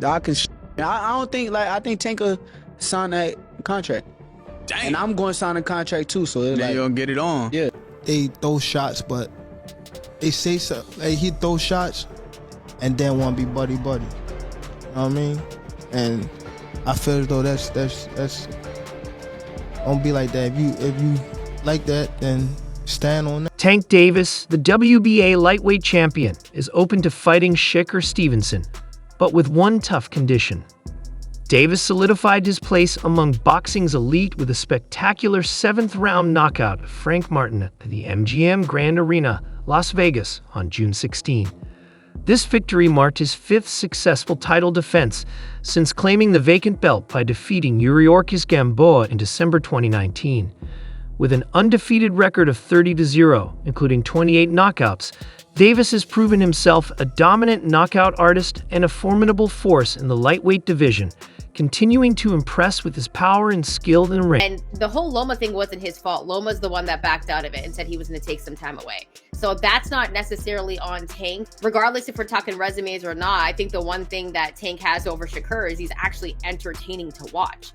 I don't think I think Tank will sign that contract. Dang. And I'm going to sign a contract too. So it's Then like, you gonna get it on. yeah. They throw shots, but they say so. Like, he throw shots and then want to be buddy. You know what I mean? And I feel as though that's don't be like that. If you like that, then stand on that. Tank Davis, the WBA lightweight champion, is open to fighting Shakur Stevenson, but with one tough condition. Davis solidified his place among boxing's elite with a spectacular 7th-round knockout of Frank Martin at the MGM Grand Arena, Las Vegas, on June 16. This victory marked his 5th successful title defense since claiming the vacant belt by defeating Yuriorkis Gamboa in December 2019. With an undefeated record of 30-0, including 28 knockouts, Davis has proven himself a dominant knockout artist and a formidable force in the lightweight division, continuing to impress with his power and skill in the ring. And the whole Loma thing wasn't his fault. Loma's the one that backed out of it and said he was going to take some time away. So that's not necessarily on Tank. Regardless if we're talking resumes or not, I think the one thing that Tank has over Shakur is he's actually entertaining to watch.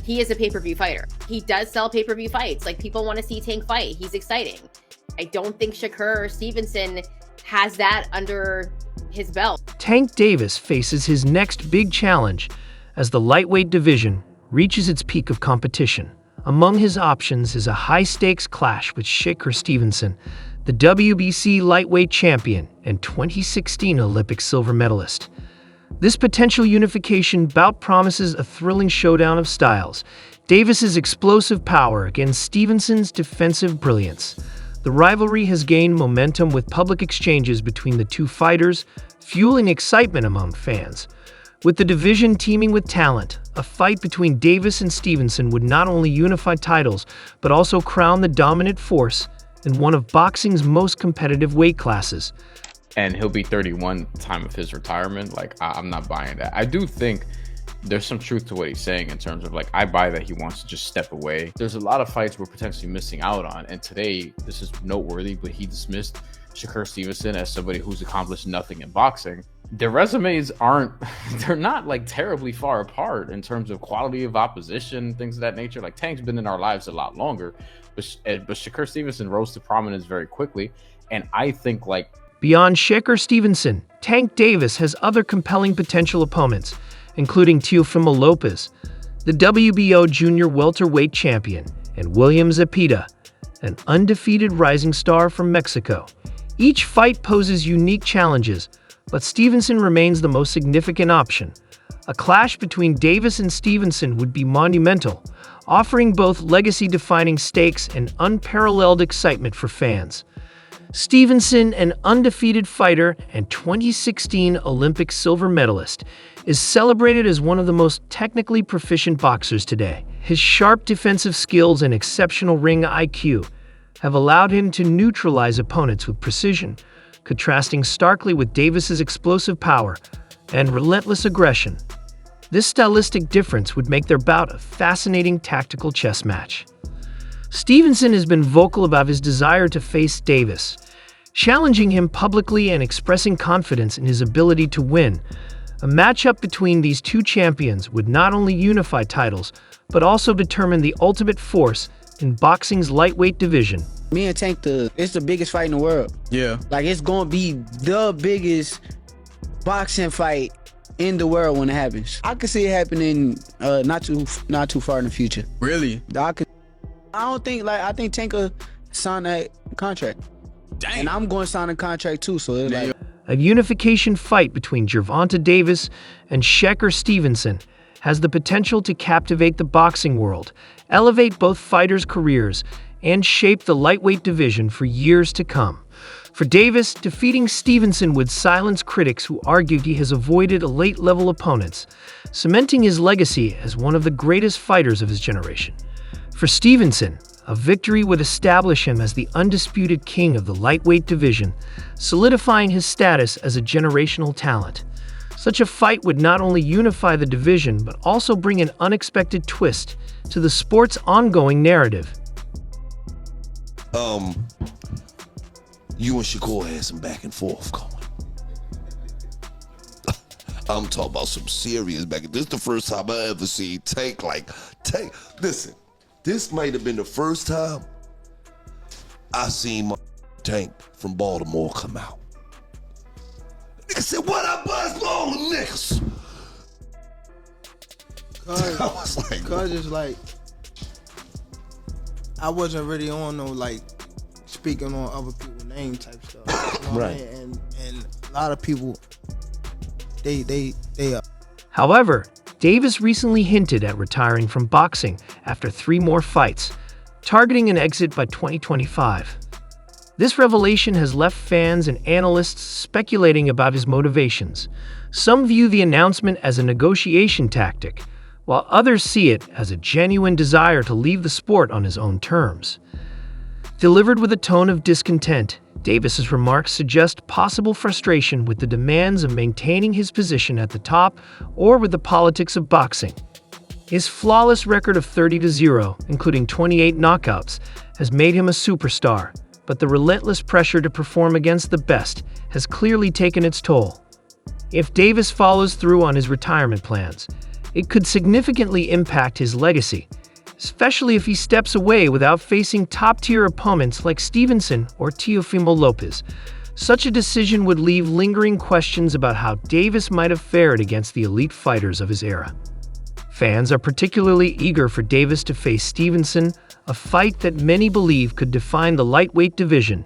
He is a pay-per-view fighter. He does sell pay-per-view fights. Like, people want to see Tank fight. He's exciting. I don't think Shakur Stevenson has that under his belt. Tank Davis faces his next big challenge as the lightweight division reaches its peak of competition. Among his options is a high-stakes clash with Shakur Stevenson, the WBC lightweight champion and 2016 Olympic silver medalist. This potential unification bout promises a thrilling showdown of styles, Davis's explosive power against Stevenson's defensive brilliance. The rivalry has gained momentum with public exchanges between the two fighters, fueling excitement among fans. With the division teeming with talent, a fight between Davis and Stevenson would not only unify titles, but also crown the dominant force in one of boxing's most competitive weight classes. And he'll be 31 time of his retirement. Like, I'm not buying that. I do think there's some truth to what he's saying in terms of, like, I buy that he wants to just step away. There's a lot of fights we're potentially missing out on. And today, this is noteworthy, but he dismissed Shakur Stevenson as somebody who's accomplished nothing in boxing. Their resumes they're not like terribly far apart in terms of quality of opposition, things of that nature. Like, Tank's been in our lives a lot longer, but Shakur Stevenson rose to prominence very quickly. And I think, like, beyond Shakur Stevenson, Tank Davis has other compelling potential opponents, including Teofimo Lopez, the WBO junior welterweight champion, and William Zepeda, an undefeated rising star from Mexico. Each fight poses unique challenges, but Stevenson remains the most significant option. A clash between Davis and Stevenson would be monumental, offering both legacy-defining stakes and unparalleled excitement for fans. Stevenson, an undefeated fighter and 2016 Olympic silver medalist, is celebrated as one of the most technically proficient boxers today. His sharp defensive skills and exceptional ring IQ have allowed him to neutralize opponents with precision, contrasting starkly with Davis's explosive power and relentless aggression. This stylistic difference would make their bout a fascinating tactical chess match. Stevenson has been vocal about his desire to face Davis, challenging him publicly and expressing confidence in his ability to win. A matchup between these two champions would not only unify titles, but also determine the ultimate force in boxing's lightweight division. Me and Tank, it's the biggest fight in the world. Yeah. Like, it's going to be the biggest boxing fight in the world when it happens. I could see it happening not too far in the future. Really? I think Tank will sign that contract. Dang. And I'm going to sign a contract too, so it's like, a unification fight between Gervonta Davis and Shakur Stevenson has the potential to captivate the boxing world, elevate both fighters' careers, and shape the lightweight division for years to come. For Davis, defeating Stevenson would silence critics who argued he has avoided elite-level opponents, cementing his legacy as one of the greatest fighters of his generation. For Stevenson, a victory would establish him as the undisputed king of the lightweight division, solidifying his status as a generational talent. Such a fight would not only unify the division, but also bring an unexpected twist to the sport's ongoing narrative. You and Shakur had some back and forth going. I'm talking about some serious back. This is the first time I ever seen Tank listen, this might have been the first time I seen my Tank from Baltimore come out. Nigga said, what up, Buzz all them niggas? I was like, Cause it's like, I wasn't really on no like speaking on other people's name type stuff. You know what I mean? And a lot of people, they However, Davis recently hinted at retiring from boxing after 3 more fights, targeting an exit by 2025. This revelation has left fans and analysts speculating about his motivations. Some view the announcement as a negotiation tactic, while others see it as a genuine desire to leave the sport on his own terms. Delivered with a tone of discontent, Davis's remarks suggest possible frustration with the demands of maintaining his position at the top or with the politics of boxing. His flawless record of 30-0, including 28 knockouts, has made him a superstar, but the relentless pressure to perform against the best has clearly taken its toll. If Davis follows through on his retirement plans, it could significantly impact his legacy, especially if he steps away without facing top-tier opponents like Stevenson or Teofimo Lopez. Such a decision would leave lingering questions about how Davis might have fared against the elite fighters of his era. Fans are particularly eager for Davis to face Stevenson, a fight that many believe could define the lightweight division.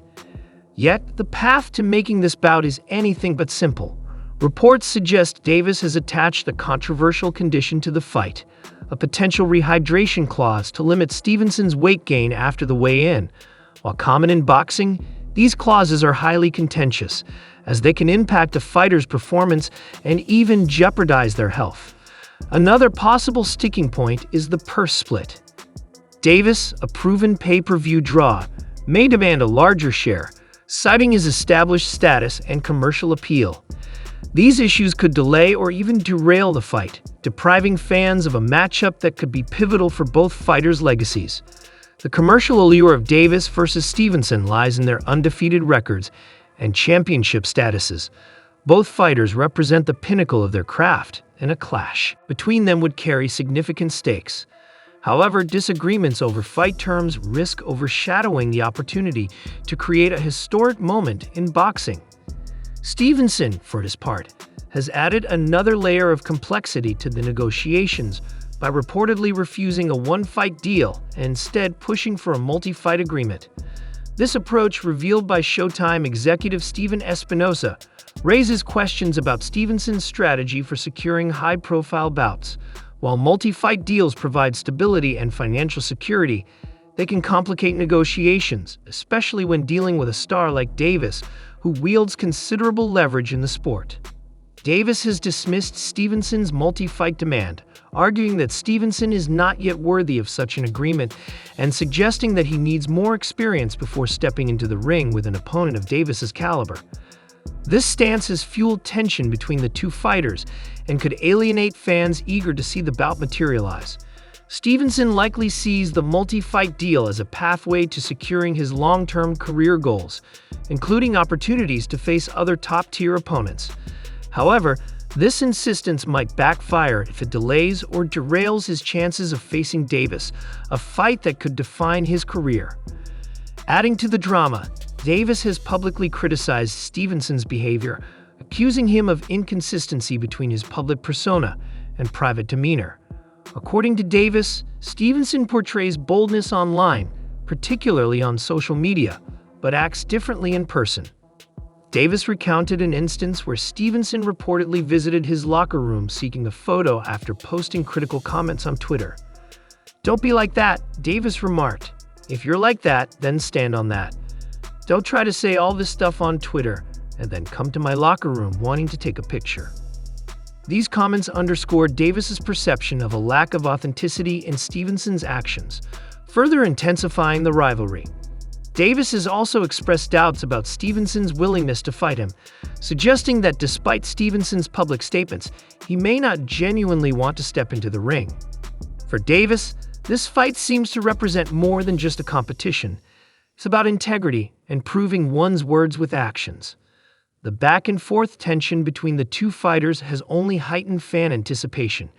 Yet, the path to making this bout is anything but simple. Reports suggest Davis has attached a controversial condition to the fight, a potential rehydration clause to limit Stevenson's weight gain after the weigh-in. While common in boxing, these clauses are highly contentious, as they can impact a fighter's performance and even jeopardize their health. Another possible sticking point is the purse split. Davis, a proven pay-per-view draw, may demand a larger share, citing his established status and commercial appeal. These issues could delay or even derail the fight, depriving fans of a matchup that could be pivotal for both fighters' legacies. The commercial allure of Davis versus Stevenson lies in their undefeated records and championship statuses. Both fighters represent the pinnacle of their craft, and a clash between them would carry significant stakes. However, disagreements over fight terms risk overshadowing the opportunity to create a historic moment in boxing. Stevenson, for his part, has added another layer of complexity to the negotiations by reportedly refusing a one-fight deal and instead pushing for a multi-fight agreement. This approach, revealed by Showtime executive Steven Espinosa, raises questions about Stevenson's strategy for securing high-profile bouts. While multi-fight deals provide stability and financial security, they can complicate negotiations, especially when dealing with a star like Davis, who wields considerable leverage in the sport. Davis has dismissed Stevenson's multi-fight demand, arguing that Stevenson is not yet worthy of such an agreement and suggesting that he needs more experience before stepping into the ring with an opponent of Davis's caliber. This stance has fueled tension between the two fighters and could alienate fans eager to see the bout materialize. Stevenson likely sees the multi-fight deal as a pathway to securing his long-term career goals, including opportunities to face other top-tier opponents. However, this insistence might backfire if it delays or derails his chances of facing Davis, a fight that could define his career. Adding to the drama, Davis has publicly criticized Stevenson's behavior, accusing him of inconsistency between his public persona and private demeanor. According to Davis, Stevenson portrays boldness online, particularly on social media, but acts differently in person. Davis recounted an instance where Stevenson reportedly visited his locker room seeking a photo after posting critical comments on Twitter. "Don't be like that," Davis remarked. "If you're like that, then stand on that. Don't try to say all this stuff on Twitter and then come to my locker room wanting to take a picture." These comments underscored Davis's perception of a lack of authenticity in Stevenson's actions, further intensifying the rivalry. Davis has also expressed doubts about Stevenson's willingness to fight him, suggesting that despite Stevenson's public statements, he may not genuinely want to step into the ring. For Davis, this fight seems to represent more than just a competition. It's about integrity and proving one's words with actions. The back-and-forth tension between the two fighters has only heightened fan anticipation,